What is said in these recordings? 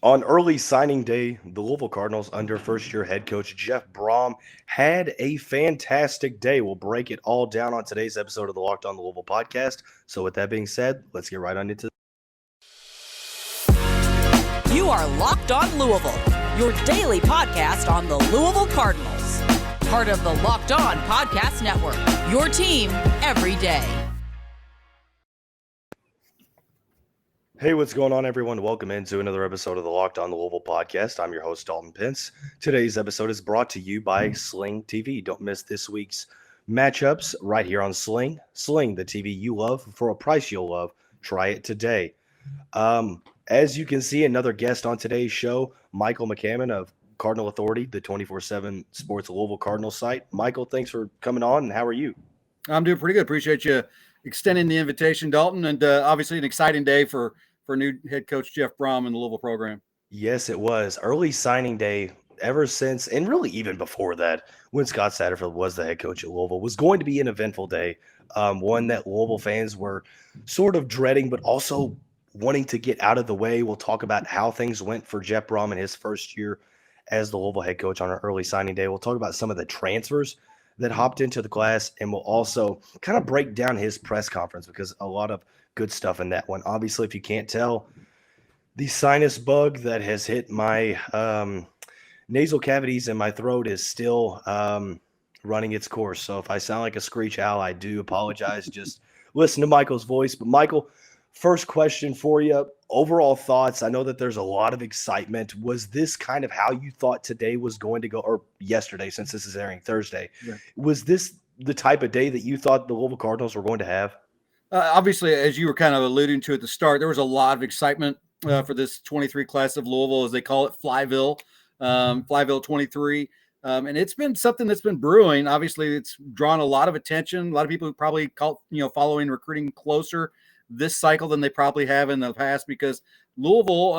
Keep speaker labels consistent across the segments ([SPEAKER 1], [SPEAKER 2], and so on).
[SPEAKER 1] On early signing day, the Louisville Cardinals under first-year head coach Jeff Brohm had a fantastic day. We'll break it all down on today's episode of the Locked On Louisville podcast. So with that being said, let's get right on into
[SPEAKER 2] You are Locked On Louisville, your daily podcast on the Louisville Cardinals. Part of the Locked On Podcast Network, your team every day.
[SPEAKER 1] Hey, what's going on, everyone? Welcome into another episode of the Locked On Louisville podcast. I'm your host, Dalton Pence. Today's episode is brought to you by Sling TV. Don't miss this week's matchups right here on Sling. Sling, the TV you love for a price you'll love. Try it today. As you can see, another guest on today's show, Michael McCammon of Cardinal Authority, the 24/7 Sports Louisville Cardinal site. Michael, thanks for coming on, and how are you?
[SPEAKER 3] I'm doing pretty good. Appreciate you extending the invitation, Dalton, and obviously an exciting day for new head coach Jeff Brohm in the Louisville program.
[SPEAKER 1] Yes, it was. Early signing day ever since, and really even before that, when Scott Satterfield was the head coach at Louisville, was going to be an eventful day, one that Louisville fans were sort of dreading, but also wanting to get out of the way. We'll talk about how things went for Jeff Brohm in his first year as the Louisville head coach on our early signing day. We'll talk about some of the transfers that hopped into the class, and we'll also kind of break down his press conference because a lot of good stuff in that one. Obviously, if you can't tell, the sinus bug that has hit my nasal cavities and my throat is still running its course. So if I sound like a screech owl, I do apologize. Just listen to Michael's voice. But Michael, first question for you. Overall thoughts. I know that there's a lot of excitement. Was this kind of how you thought today was going to go, or yesterday, since this is airing Thursday?
[SPEAKER 3] Yeah.
[SPEAKER 1] Was this the type of day that you thought the Louisville Cardinals were going to have?
[SPEAKER 3] Obviously, as you were kind of alluding to at the start, there was a lot of excitement for this 23 class of Louisville, as they call it, Flyville 23. And it's been something that's been brewing. Obviously, it's drawn a lot of attention. A lot of people probably following recruiting closer this cycle than they probably have in the past, because Louisville,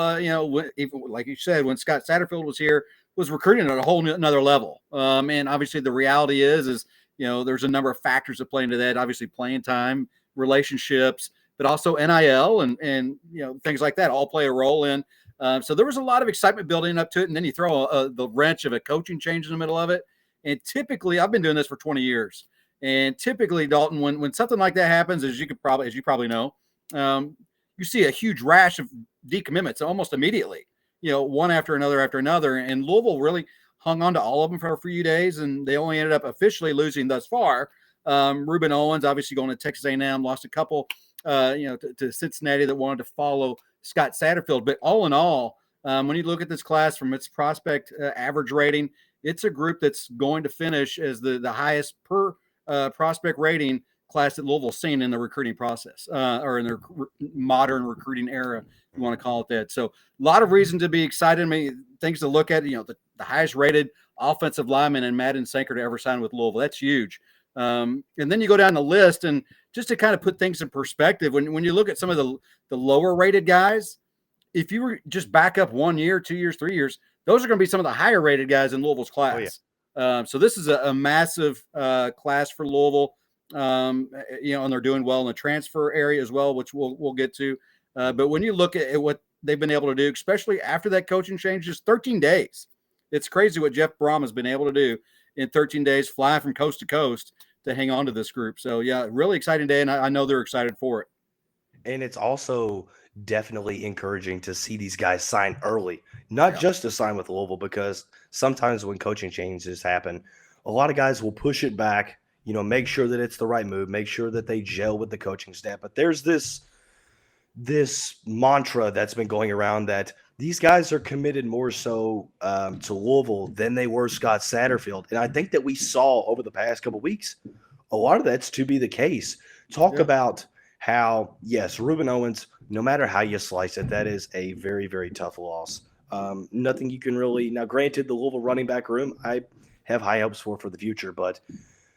[SPEAKER 3] like you said, when Scott Satterfield was here, was recruiting at a whole another level. And obviously, the reality is there's a number of factors that play into that. Obviously, playing time, relationships, but also NIL and things like that all play a role in. So there was a lot of excitement building up to it, and then you throw the wrench of a coaching change in the middle of it. And typically, I've been doing this for 20 years, and typically, Dalton, when something like that happens, as you probably know, you see a huge rash of decommitments almost immediately. One after another, and Louisville really hung on to all of them for a few days, and they only ended up officially losing thus far. Ruben Owens obviously going to Texas A&M, lost a couple to Cincinnati that wanted to follow Scott Satterfield. But all in all, when you look at this class from its prospect average rating, it's a group that's going to finish as the highest per prospect rating class that Louisville's seen in the recruiting process, or in their modern recruiting era, if you want to call it that. So a lot of reason to be excited. I mean, things to look at, the highest rated offensive lineman in Madden Sanker to ever sign with Louisville. That's huge. And then you go down the list, and just to kind of put things in perspective, when you look at some of the lower rated guys, if you were just back up 1 year, 2 years, 3 years, those are going to be some of the higher rated guys in Louisville's class. Oh, yeah. So this is a massive class for Louisville, and they're doing well in the transfer area as well, which we'll get to. But when you look at what they've been able to do, especially after that coaching change, just 13 days, it's crazy what Jeff Brohm has been able to do in 13 days, flying from coast to coast to hang on to this group. So, yeah, really exciting day, and I know they're excited for it.
[SPEAKER 1] And it's also definitely encouraging to see these guys sign early, not just to sign with Louisville, because sometimes when coaching changes happen, a lot of guys will push it back, make sure that it's the right move, make sure that they gel with the coaching staff. But there's this mantra that's been going around that these guys are committed more so to Louisville than they were Scott Satterfield. And I think that we saw over the past couple of weeks, a lot of that's to be the case. Talk about how, yes, Ruben Owens, no matter how you slice it, that is a very, very tough loss. Nothing you can really – now, granted, the Louisville running back room, I have high hopes for the future, but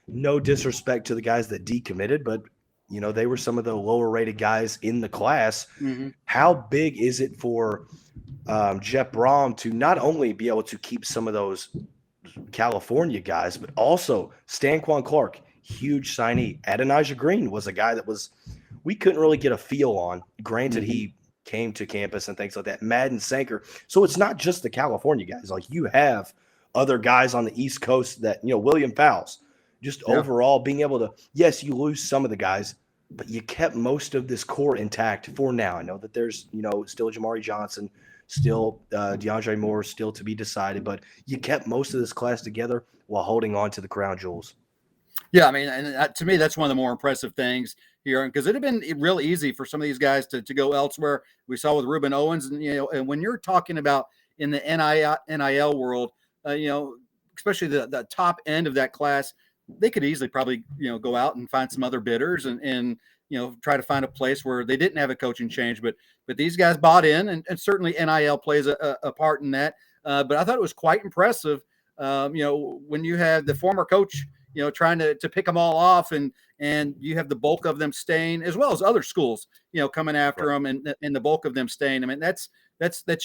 [SPEAKER 1] no disrespect to the guys that decommitted, but they were some of the lower rated guys in the class. Mm-hmm. How big is it for Jeff Brohm to not only be able to keep some of those California guys, but also Stanquan Clark, huge signee. Adonijah Green was a guy that we couldn't really get a feel on. Granted, he came to campus and things like that. Madden, Sanker. So it's not just the California guys. Like, you have other guys on the East Coast that, William Fowles, just overall being able to, yes, you lose some of the guys, but you kept most of this core intact for now. I know that there's, still Jamari Johnson, still DeAndre Moore, still to be decided, but you kept most of this class together while holding on to the crown jewels.
[SPEAKER 3] Yeah, I mean, and to me, that's one of the more impressive things here, because it had been real easy for some of these guys to go elsewhere. We saw with Ruben Owens, and and when you're talking about in the NIL world, especially the top end of that class, they could easily probably go out and find some other bidders and try to find a place where they didn't have a coaching change, but these guys bought in, and certainly NIL plays a part in that. But I thought it was quite impressive. When you have the former coach, trying to pick them all off, and you have the bulk of them staying, as well as other schools, coming after them, and the bulk of them staying. I mean, that's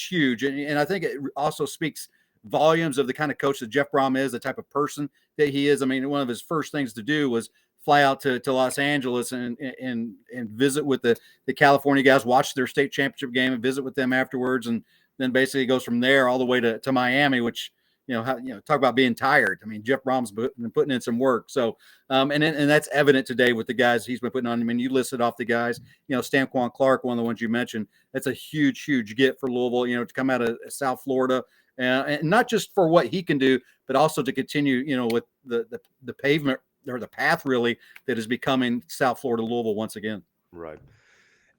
[SPEAKER 3] huge. And I think it also speaks volumes of the kind of coach that Jeff Brohm is, the type of person that he is. I mean, one of his first things to do was fly out to Los Angeles and visit with the California guys, watch their state championship game and visit with them afterwards. And then basically goes from there all the way to Miami, which, talk about being tired. I mean, Jeff Brom's been putting in some work. So, and that's evident today with the guys he's been putting on. I mean, you listed off the guys, Stanquan Clark, one of the ones you mentioned. That's a huge, huge get for Louisville, to come out of South Florida, and not just for what he can do, but also to continue, with the pavement or the path really that is becoming South Florida Louisville once again.
[SPEAKER 1] Right.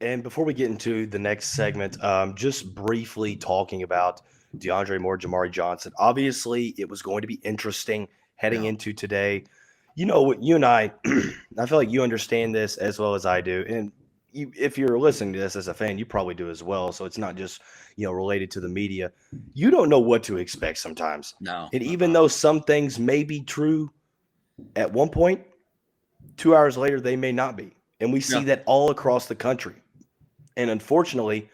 [SPEAKER 1] And before we get into the next segment, just briefly talking about DeAndre Moore, Jamari Johnson. Obviously, it was going to be interesting heading into today. You and I feel like you understand this as well as I do. And if you're listening to this as a fan, you probably do as well. So it's not just, related to the media. You don't know what to expect sometimes.
[SPEAKER 3] No.
[SPEAKER 1] And even though some things may be true at one point, 2 hours later, they may not be. And we see that all across the country. And unfortunately,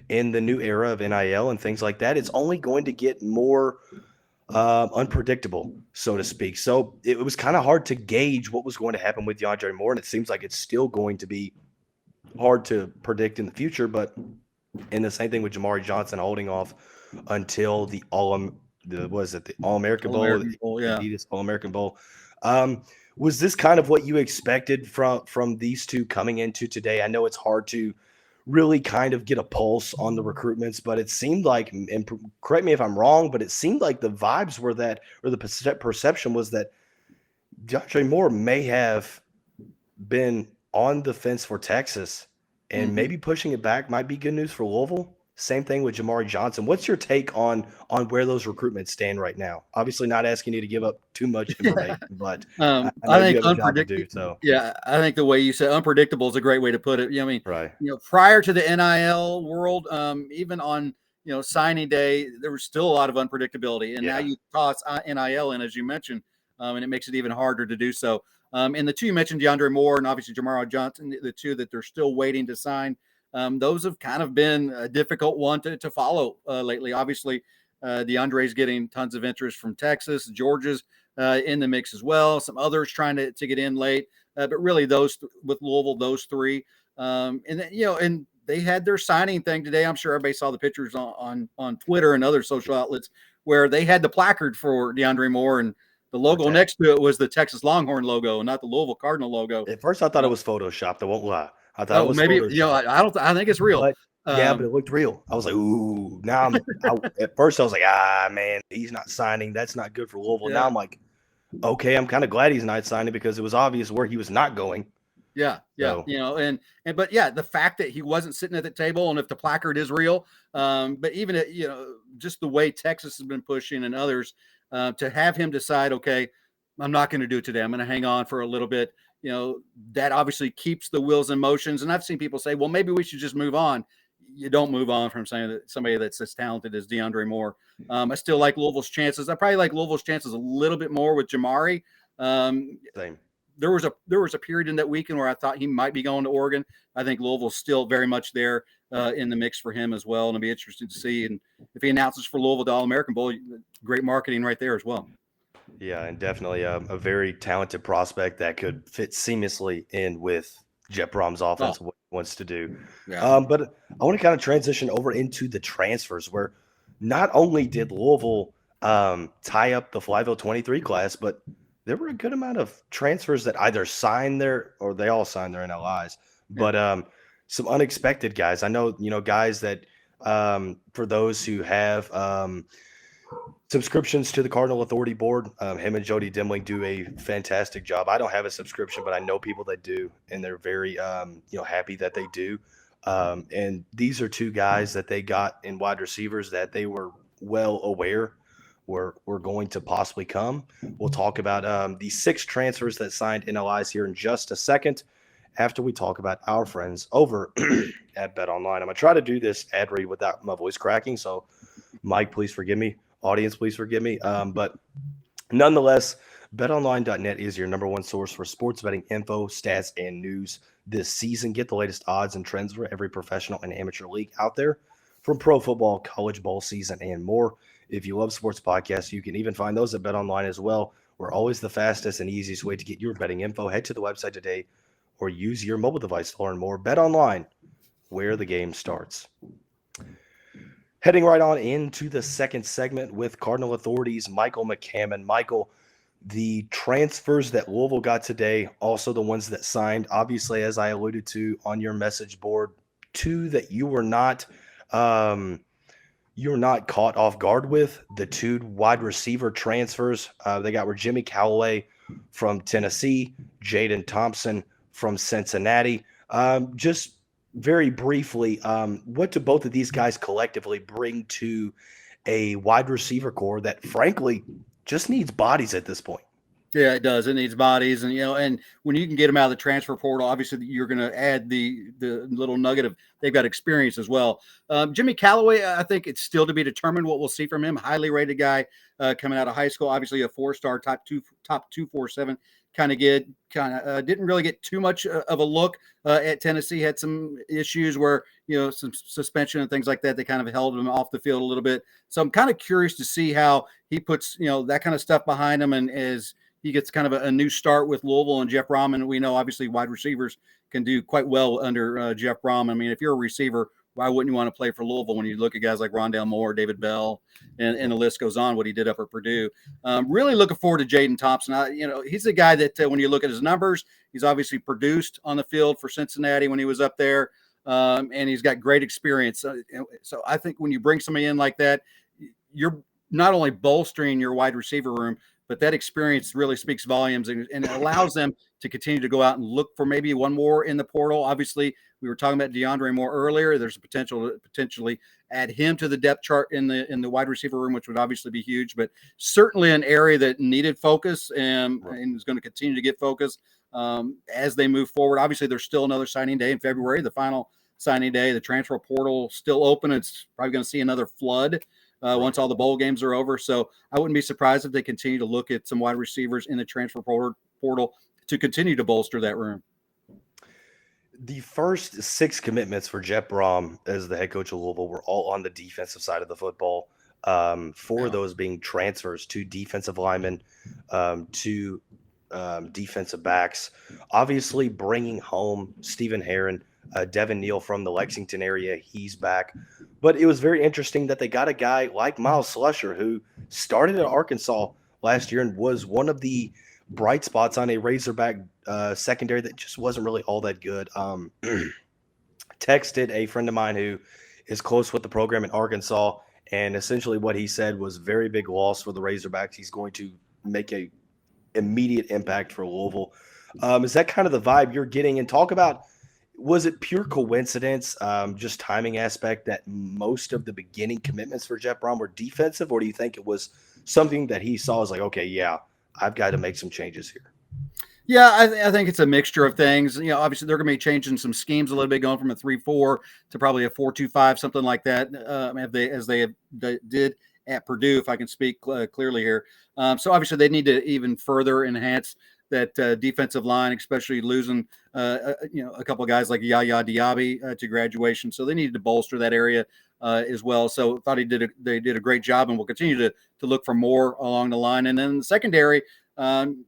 [SPEAKER 1] in the new era of NIL and things like that, it's only going to get more unpredictable, so to speak. So it was kind of hard to gauge what was going to happen with DeAndre Moore, and it seems like it's still going to be hard to predict in the future. But in the same thing with Jamari Johnson holding off until the All-American Bowl, Adidas All-American Bowl. Was this kind of what you expected from these two coming into today? I know it's hard to really kind of get a pulse on the recruitments, but it seemed like, and correct me if I'm wrong, but it seemed like the vibes were that, or the perception was that DeAndre Moore may have been on the fence for Texas, and maybe pushing it back might be good news for Louisville. Same thing with Jamari Johnson. What's your take on where those recruitments stand right now? Obviously, not asking you to give up too much information, but I think
[SPEAKER 3] unpredictable. Yeah, I think the way you said unpredictable is a great way to put it. I mean,
[SPEAKER 1] right.
[SPEAKER 3] Prior to the NIL world, even on signing day, there was still a lot of unpredictability, and now you toss NIL in, as you mentioned, and it makes it even harder to do so. And the two you mentioned, DeAndre Moore and obviously Jamari Johnson, the two that they're still waiting to sign. Those have kind of been a difficult one to follow lately. Obviously, DeAndre's getting tons of interest from Texas. Georgia's in the mix as well. Some others trying to get in late. But really those with Louisville, those three. And then, and they had their signing thing today. I'm sure everybody saw the pictures on Twitter and other social outlets where they had the placard for DeAndre Moore, and the logo next to it was the Texas Longhorn logo and not the Louisville Cardinal logo.
[SPEAKER 1] At first, I thought it was photoshopped. I won't lie. I thought it was
[SPEAKER 3] maybe
[SPEAKER 1] photoshopped.
[SPEAKER 3] I think it's real.
[SPEAKER 1] But, but it looked real. I was like, ooh. Now at first I was like, man, he's not signing. That's not good for Louisville. Now I'm like, okay, I'm kind of glad he's not signing because it was obvious where he was not going.
[SPEAKER 3] Yeah.
[SPEAKER 1] So.
[SPEAKER 3] But the fact that he wasn't sitting at the table, and if the placard is real, but even just the way Texas has been pushing and others, to have him decide, okay, I'm not going to do it today. I'm going to hang on for a little bit. That obviously keeps the wheels in motions. And I've seen people say, well, maybe we should just move on. You don't move on from saying that somebody that's as talented as DeAndre Moore. I still like Louisville's chances. I probably like Louisville's chances a little bit more with Jamari.
[SPEAKER 1] Same.
[SPEAKER 3] There was a period in that weekend where I thought he might be going to Oregon. I think Louisville's still very much there in the mix for him as well. And it'll be interesting to see. And if he announces for Louisville to All-American Bowl, great marketing right there as well.
[SPEAKER 1] Yeah, and definitely a very talented prospect that could fit seamlessly in with Jeff Brom's offense. wants to do.
[SPEAKER 3] Yeah.
[SPEAKER 1] But I want to kind of transition over into the transfers, where not only did Louisville tie up the Flyville 23 class, but there were a good amount of transfers that either signed their or they all signed their NLIs. But some unexpected guys. I know, guys that for those who have subscriptions to the Cardinal Authority Board, him and Jody Dimling do a fantastic job. I don't have a subscription, but I know people that do, and they're very happy that they do. And these are two guys that they got in wide receivers that they were well aware were going to possibly come. We'll talk about the 6 transfers that signed NLIs here in just a second after we talk about our friends over at BetOnline. I'm going to try to do this ad read without my voice cracking, so Mike, please forgive me. Audience, please forgive me. But nonetheless, betonline.net is your number one source for sports betting info, stats, and news this season. Get the latest odds and trends for every professional and amateur league out there, from pro football, college bowl season, and more. If you love sports podcasts, you can even find those at BetOnline as well. We're always the fastest and easiest way to get your betting info. Head to the website today or use your mobile device to learn more. BetOnline, where the game starts. Heading right on into the second segment with Cardinal Authorities, Michael McCammon. Michael, the transfers that Louisville got today, also the ones that signed, obviously, as I alluded to on your message board, 2 that you were not caught off guard with. The 2 wide receiver transfers they got were Jimmy Calloway from Tennessee, Jadon Thompson from Cincinnati. Just very briefly, what do both of these guys collectively bring to a wide receiver core that, frankly, just needs bodies at this point?
[SPEAKER 3] Yeah, it does. It needs bodies, and and when you can get them out of the transfer portal, obviously you're going to add the little nugget of they've got experience as well. Jimmy Calloway, I think it's still to be determined what we'll see from him. Highly rated guy coming out of high school, obviously a 4-star, top 247 kind of kid. Didn't really get too much of a look at Tennessee. Had some issues where some suspension and things like that. They kind of held him off the field a little bit. So I'm kind of curious to see how he puts that kind of stuff behind him, and as he gets kind of a new start with Louisville and Jeff Brohm. And we know obviously wide receivers can do quite well under Jeff Brohm. I mean, if you're a receiver, why wouldn't you want to play for Louisville when you look at guys like Rondale Moore, David Bell, and the list goes on, what he did up at Purdue. Really looking forward to Jadon Thompson. He's a guy that when you look at his numbers, he's obviously produced on the field for Cincinnati when he was up there, and he's got great experience. So I think when you bring somebody in like that, you're not only bolstering your wide receiver room, but that experience really speaks volumes, and it allows them to continue to go out and look for maybe one more in the portal. Obviously, we were talking about DeAndre Moore earlier. There's a potential to potentially add him to the depth chart in the wide receiver room, which would obviously be huge, but certainly an area that needed focus and is going to continue to get focus as they move forward. Obviously, there's still another signing day in February, the final signing day. The transfer portal still open. It's probably going to see another flood once all the bowl games are over. So I wouldn't be surprised if they continue to look at some wide receivers in the transfer portal to continue to bolster that room.
[SPEAKER 1] The first 6 commitments for Jeff Brohm as the head coach of Louisville were all on the defensive side of the football. 4 of those being transfers to defensive linemen, to defensive backs. Obviously, bringing home Stephen Herron, Devin Neal from the Lexington area, he's back. But it was very interesting that they got a guy like Myles Slusher, who started at Arkansas last year and was one of the bright spots on a Razorback secondary that just wasn't really all that good. Texted a friend of mine who is close with the program in Arkansas, and essentially what he said was very big loss for the Razorbacks. He's going to make a immediate impact for Louisville. Is that kind of the vibe you're getting? And talk about, was it pure coincidence, just timing aspect, that most of the beginning commitments for Jeff Brohm were defensive, or do you think it was something that he saw as like, okay, yeah, I've got to make some changes here?
[SPEAKER 3] Yeah, I think it's a mixture of things. Obviously they're going to be changing some schemes a little bit, going from a 3-4 to probably a 4-2-5, something like that, as they did at Purdue, if I can speak clearly here. So obviously they need to even further enhance that defensive line, especially losing a couple of guys like Yaya Diaby to graduation. So they needed to bolster that area as well. So I thought they did a great job, and we'll continue to look for more along the line. And then the secondary,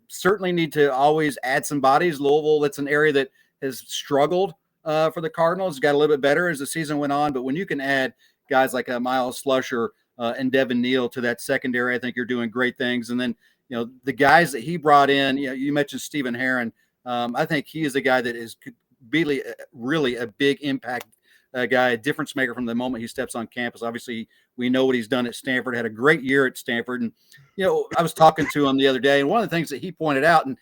[SPEAKER 3] certainly need to always add some bodies. Louisville, that's an area that has struggled for the Cardinals. Got a little bit better as the season went on, but when you can add guys like Myles, Slusher, and Devin, Neal to that secondary, I think you're doing great things. And then, the guys that he brought in, you mentioned Stephen Herron. I think he is a guy that is really a big impact guy, a difference maker from the moment he steps on campus. Obviously, we know what he's done at Stanford, had a great year at Stanford. And, I was talking to him the other day, and one of the things that he pointed out, and,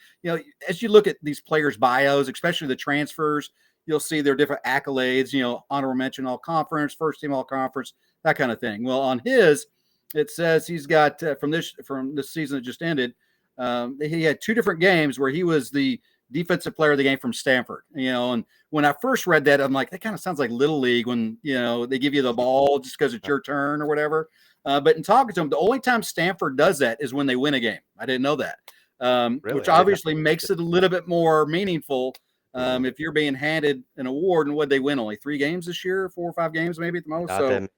[SPEAKER 3] as you look at these players' bios, especially the transfers, you'll see their different accolades, honorable mention all conference, first team all conference, that kind of thing. Well, on his, it says he's got from this season that just ended, he had 2 different games where he was the defensive player of the game from Stanford, and when I first read that, I'm like, that kind of sounds like Little League when, they give you the ball just because it's your turn or whatever. But in talking to him, the only time Stanford does that is when they win a game. I didn't know that,
[SPEAKER 1] Really?
[SPEAKER 3] which obviously makes it a little bit more meaningful. If you're being handed an award, and what they win, only 3 games this year, 4 or 5 games, maybe at the most.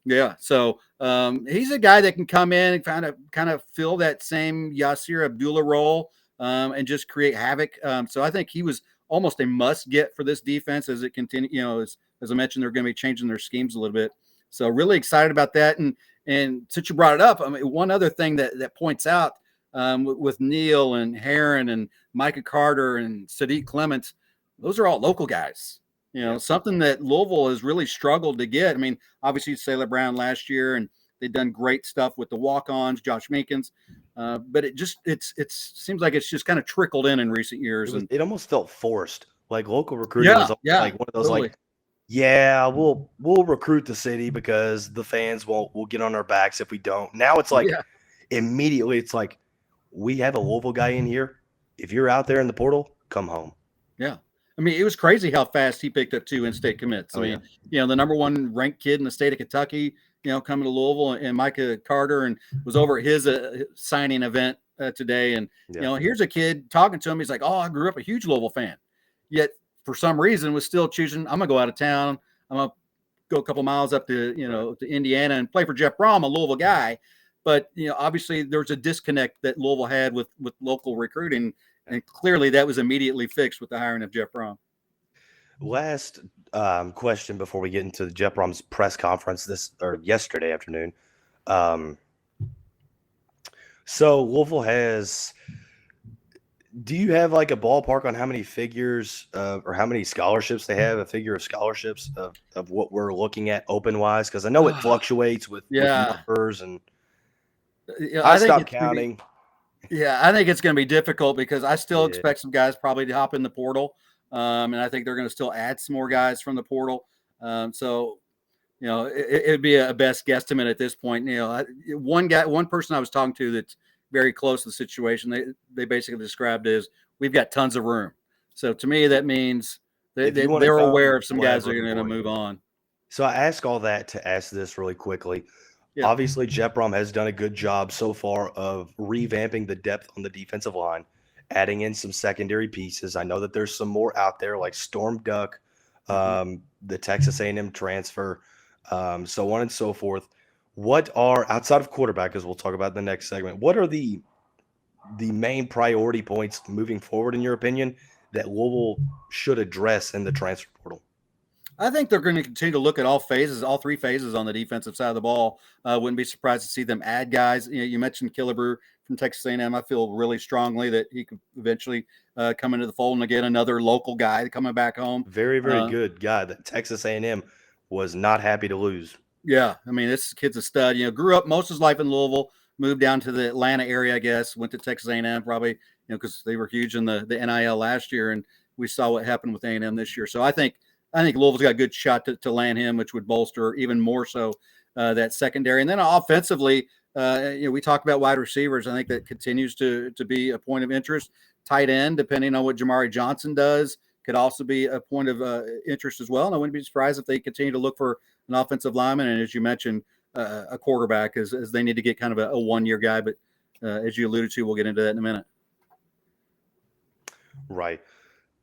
[SPEAKER 3] Yeah. So he's a guy that can come in and kind of fill that same Yasir Abdullah role and just create havoc. So I think he was almost a must get for this defense as it continues. As I mentioned, they're going to be changing their schemes a little bit. So really excited about that. And since you brought it up, I mean, one other thing that points out with Neal and Herron and Micah Carter and Saadiq Clements, those are all local guys. Something that Louisville has really struggled to get. I mean, obviously Sailor Brown last year, and they've done great stuff with the walk-ons, Josh Minkins. But it seems like it's just kind of trickled in recent years.
[SPEAKER 1] It almost felt forced. Like local recruiting was like one of those
[SPEAKER 3] totally.
[SPEAKER 1] We'll recruit the city because the fans will get on our backs if we don't. Now it's like immediately it's like, we have a Louisville guy in here. If you're out there in the portal, come home.
[SPEAKER 3] Yeah. I mean, it was crazy how fast he picked up 2 in-state commits. I mean, the number 1 ranked kid in the state of Kentucky, coming to Louisville, and Micah Carter, and was over at his signing event today. And, here's a kid talking to him. He's like, oh, I grew up a huge Louisville fan. Yet, for some reason, was still choosing, I'm going to go out of town. I'm going to go a couple miles up to, to Indiana and play for Jeff Brohm, a Louisville guy. But, obviously there's a disconnect that Louisville had with local recruiting. And clearly that was immediately fixed with the hiring of Jeff Brohm.
[SPEAKER 1] Last question before we get into Jeff Brohm's press conference yesterday afternoon. So Louisville has – do you have like a ballpark on how many figures or how many scholarships they have, a figure of scholarships of what we're looking at open-wise? Because I know it fluctuates with numbers and I stopped counting.
[SPEAKER 3] I think it's going to be difficult because I still expect some guys probably to hop in the portal. And I think they're going to still add some more guys from the portal. So, it'd be a best guesstimate at this point. One person I was talking to that's very close to the situation, they basically described it as, we've got tons of room. So to me, that means they're aware of some guys that are going to move on.
[SPEAKER 1] So I ask all that to ask this really quickly.
[SPEAKER 3] Yeah.
[SPEAKER 1] Obviously, Jeff Brohm has done a good job so far of revamping the depth on the defensive line, adding in some secondary pieces. I know that there's some more out there like Storm Duck, the Texas A&M transfer, so on and so forth. What are, outside of quarterback, as we'll talk about in the next segment, what are the main priority points moving forward, in your opinion, that Louisville should address in the transfer portal?
[SPEAKER 3] I think they're going to continue to look at all 3 phases on the defensive side of the ball. Wouldn't be surprised to see them add guys. You mentioned Killebrew from Texas A&M. I feel really strongly that he could eventually come into the fold, and again, another local guy coming back home.
[SPEAKER 1] Very, very good guy that Texas A&M was not happy to lose.
[SPEAKER 3] Yeah, I mean, this kid's a stud. Grew up most of his life in Louisville, moved down to the Atlanta area, I guess, went to Texas A&M probably, because they were huge in the NIL last year, and we saw what happened with A&M this year. So I think Louisville's got a good shot to land him, which would bolster even more so that secondary. And then offensively, we talk about wide receivers. I think that continues to be a point of interest. Tight end, depending on what Jamari Johnson does, could also be a point of interest as well. And I wouldn't be surprised if they continue to look for an offensive lineman. And as you mentioned, a quarterback, as they need to get kind of a one-year guy. But as you alluded to, we'll get into that in a minute.
[SPEAKER 1] Right.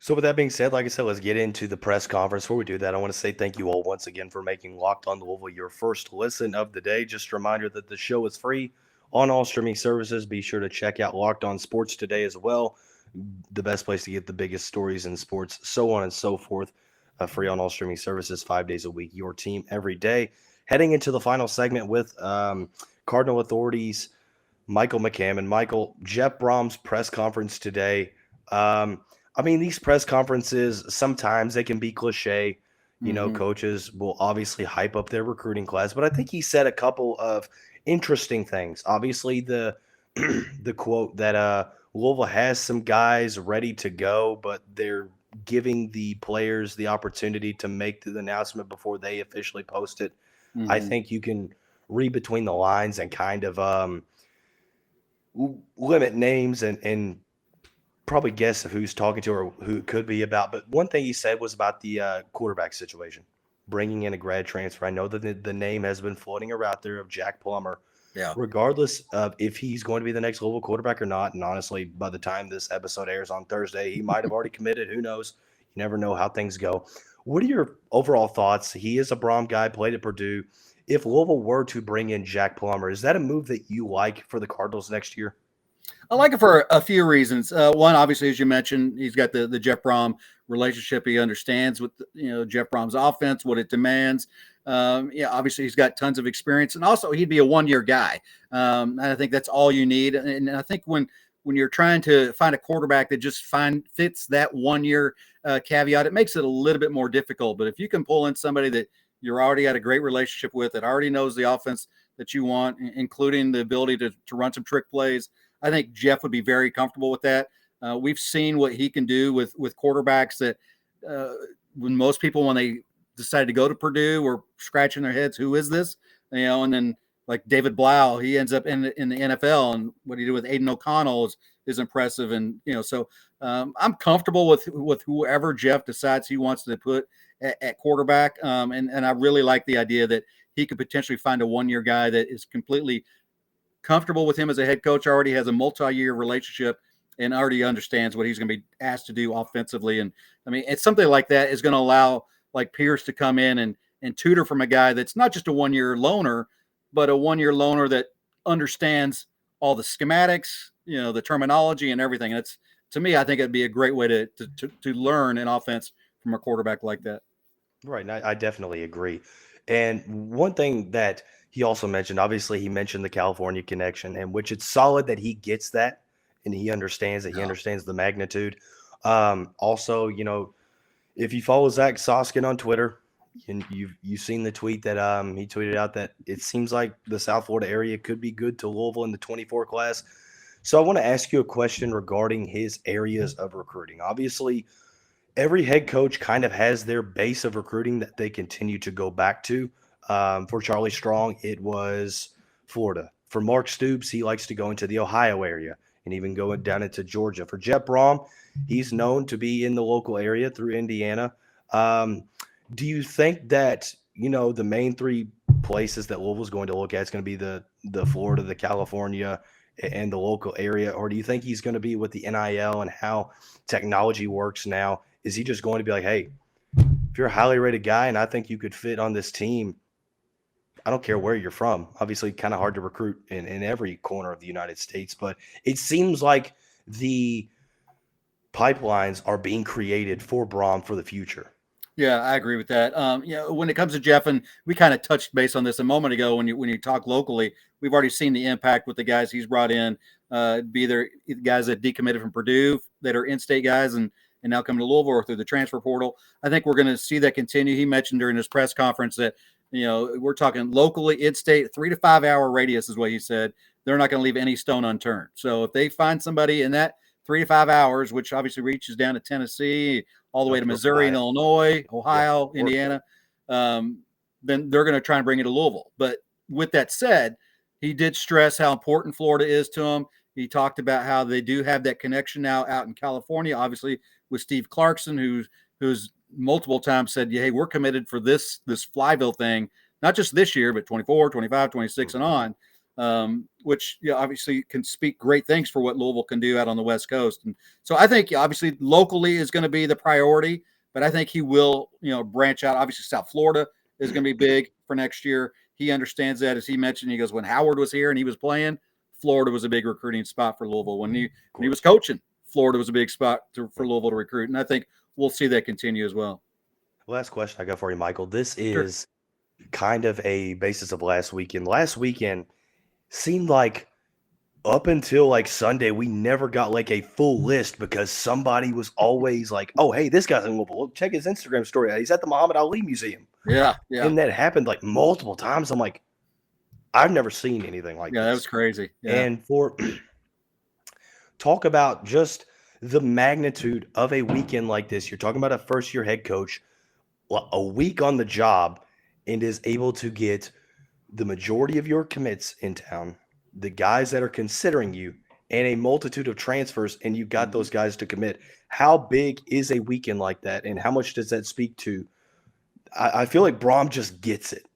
[SPEAKER 1] So with that being said, like I said, let's get into the press conference. Before we do that, I want to say thank you all once again for making Locked On Louisville your first listen of the day. Just a reminder that the show is free on all streaming services. Be sure to check out Locked On Sports today as well. The best place to get the biggest stories in sports, so on and so forth. free on all streaming services 5 days a week. Your team every day. Heading into the final segment with Cardinal authorities, Michael McCammon. Michael, Jeff Brohm's press conference today. These press conferences, sometimes they can be cliche. Coaches will obviously hype up their recruiting class, but I think he said a couple of interesting things. Obviously, the the quote that Louisville has some guys ready to go, but they're giving the players the opportunity to make the announcement before they officially post it. I think you can read between the lines and kind of limit names and probably guess who's talking to or who it could be about. But one thing he said was about the quarterback situation, bringing in a grad transfer. I know that the name has been floating around there of Jack Plummer.
[SPEAKER 3] Yeah.
[SPEAKER 1] Regardless of if he's going to be the next Louisville quarterback or not, and honestly, by the time this episode airs on Thursday, he might have already committed. Who knows? You never know how things go. What are your overall thoughts? He is a Brohm guy, played at Purdue. If Louisville were to bring in Jack Plummer, is that a move that you like for the Cardinals next year?
[SPEAKER 3] I like it for a few reasons. One, obviously, as you mentioned, he's got the Jeff Brohm relationship. He understands what Jeff Brohm's offense, what it demands. Obviously, he's got tons of experience, and also he'd be a one-year guy. And I think that's all you need. And I think when you're trying to find a quarterback that just fits that one-year caveat, it makes it a little bit more difficult. But if you can pull in somebody that you're already got a great relationship with, that already knows the offense that you want, including the ability to run some trick plays, I think Jeff would be very comfortable with that. We've seen what he can do with quarterbacks that when most people, when they decided to go to Purdue, were scratching their heads, who is this? And then like David Blau, he ends up in the NFL, and what he did with Aiden O'Connell is impressive. And, so I'm comfortable with whoever Jeff decides he wants to put at quarterback. And I really like the idea that he could potentially find a one-year guy that is completely comfortable with him as a head coach, already has a multi-year relationship, and already understands what he's going to be asked to do offensively. And it's something like that is going to allow like Pierce to come in and tutor from a guy that's not just a one-year loaner, but a one-year loaner that understands all the schematics, the terminology and everything. And it's, to me, I think it'd be a great way to learn an offense from a quarterback like that.
[SPEAKER 1] Right. And I definitely agree. And one thing that he also mentioned, obviously, he mentioned the California connection, and which it's solid that he gets that and he understands that. He understands the magnitude. Also, if you follow Zach Soskin on Twitter, and you've seen the tweet that he tweeted out that it seems like the South Florida area could be good to Louisville in the 24 class. So I want to ask you a question regarding his areas of recruiting. Obviously, every head coach kind of has their base of recruiting that they continue to go back to. For Charlie Strong, it was Florida. For Mark Stoops, he likes to go into the Ohio area and even go down into Georgia. For Jeff Brohm, he's known to be in the local area through Indiana. Do you think that, the main three places that Louisville's going to look at is going to be the Florida, the California, and the local area? Or do you think he's going to be with the NIL and how technology works now? Is he just going to be like, hey, if you're a highly rated guy and I think you could fit on this team, I don't care where you're from. Obviously, kind of hard to recruit in every corner of the United States, but it seems like the pipelines are being created for Brohm for the future.
[SPEAKER 3] Yeah, I agree with that. When it comes to Jeff, and we kind of touched base on this a moment ago, when you talk locally, we've already seen the impact with the guys he's brought in, be there guys that decommitted from Purdue that are in-state guys and now come to Louisville or through the transfer portal. I think we're going to see that continue. He mentioned during his press conference that, we're talking locally, in-state, 3 to 5 hour radius is what he said. They're not going to leave any stone unturned. So if they find somebody in that 3 to 5 hours, which obviously reaches down to Tennessee, all the way to Missouri and Illinois, Ohio, Indiana, then they're going to try and bring it to Louisville. But with that said, he did stress how important Florida is to him. He talked about how they do have that connection now out in California, obviously with Steve Clarkson, who's multiple times said, hey, we're committed for this Flyville thing, not just this year, but 24, 25, 26 and on, which obviously can speak great things for what Louisville can do out on the West Coast. And so I think obviously locally is going to be the priority, but I think he will, branch out. Obviously South Florida is going to be big for next year. He understands that. As he mentioned, he goes, when Howard was here and he was playing, Florida was a big recruiting spot for Louisville. When he was coaching, Florida was a big spot for Louisville to recruit. And I think we'll see that continue as well.
[SPEAKER 1] Last question I got for you, Michael. This
[SPEAKER 3] Sure.
[SPEAKER 1] is kind of a basis of last weekend. Last weekend seemed like up until like Sunday, we never got like a full list because somebody was always like, "Oh, hey, this guy's in Louisville. Look, check his Instagram story out. He's at the Muhammad Ali Museum."
[SPEAKER 3] Yeah.
[SPEAKER 1] And that happened like multiple times. I'm like, I've never seen anything like
[SPEAKER 3] Yeah,
[SPEAKER 1] this.
[SPEAKER 3] that was crazy. Yeah.
[SPEAKER 1] And for talk about just the magnitude of a weekend like this, you're talking about a first-year head coach, a week on the job, and is able to get the majority of your commits in town, the guys that are considering you, and a multitude of transfers, and you got those guys to commit. How big is a weekend like that, and how much does that speak to? I feel like Brohm just gets it.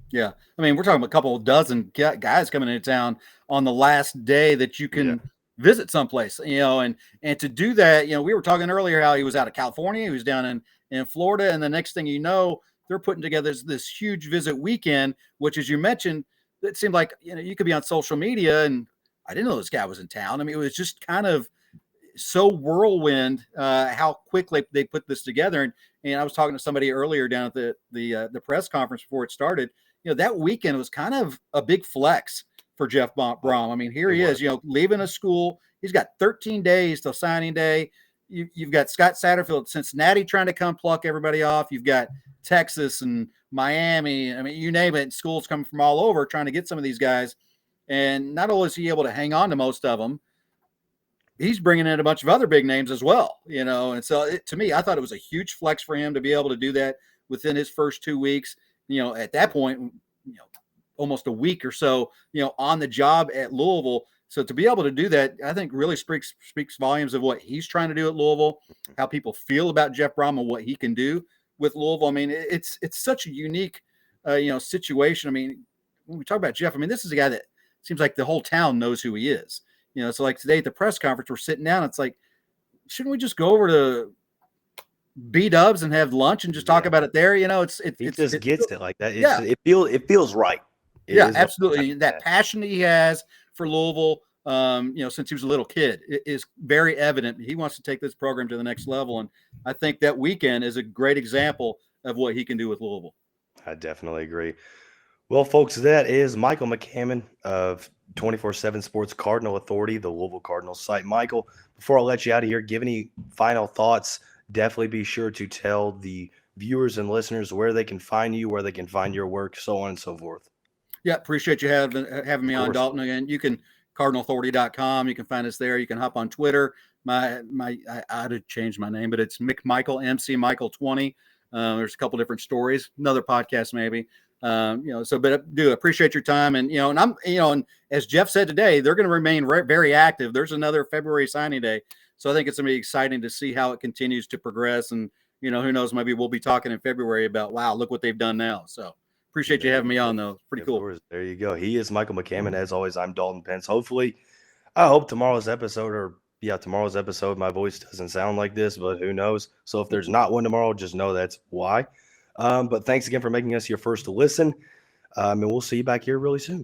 [SPEAKER 3] Yeah. I mean, we're talking about a couple of dozen guys coming into town on the last day that you can visit someplace, and to do that, we were talking earlier how he was out of California, he was down in Florida, and the next thing you know, they're putting together this huge visit weekend, which, as you mentioned, it seemed like, you could be on social media and I didn't know this guy was in town. I mean, it was just kind of so whirlwind how quickly they put this together. And I was talking to somebody earlier down at the press conference before it started. That weekend was kind of a big flex for Jeff Brohm. I mean, here he is, leaving a school. He's got 13 days till signing day. You've got Scott Satterfield, Cincinnati, trying to come pluck everybody off. You've got Texas and Miami. I mean, you name it. Schools coming from all over trying to get some of these guys. And not only is he able to hang on to most of them, he's bringing in a bunch of other big names as well, And so to me, I thought it was a huge flex for him to be able to do that within his first 2 weeks. At that point, almost a week or so, on the job at Louisville. So to be able to do that, I think really speaks volumes of what he's trying to do at Louisville, how people feel about Jeff Brohm and what he can do with Louisville. I mean, it's such a unique, situation. I mean, when we talk about Jeff, I mean, this is a guy that seems like the whole town knows who he is. So like today at the press conference, we're sitting down. It's like, shouldn't we just go over to B-Dubs and have lunch and just talk about it there? He just
[SPEAKER 1] gets it like that. It feels right.
[SPEAKER 3] Absolutely. That passion that he has for Louisville, since he was a little kid, it is very evident. He wants to take this program to the next level. And I think that weekend is a great example of what he can do with Louisville.
[SPEAKER 1] I definitely agree. Well, folks, that is Michael McCammon of 24/7 Sports Cardinal Authority, the Louisville Cardinals site. Michael, before I let you out of here, give any final thoughts. Definitely be sure to tell the viewers and listeners where they can find you, where they can find your work, so on and so forth.
[SPEAKER 3] Yeah, appreciate you having me on, Dalton. Again, you can cardinalauthority.com. You can find us there. You can hop on Twitter. I had to change my name, but it's McMichael, MC Michael 20. There's a couple different stories, another podcast maybe. But I do appreciate your time. And, and I'm, and as Jeff said today, they're going to remain very active. There's another February signing day. So I think it's going to be exciting to see how it continues to progress. And, who knows, maybe we'll be talking in February about, wow, look what they've done now. So appreciate you having me on, though. Pretty cool.
[SPEAKER 1] There you go. He is Michael McCammon. As always, I'm Dalton Pence. Hopefully, I hope tomorrow's episode, my voice doesn't sound like this, but who knows? So if there's not one tomorrow, just know that's why. But thanks again for making us your first to listen. And we'll see you back here really soon.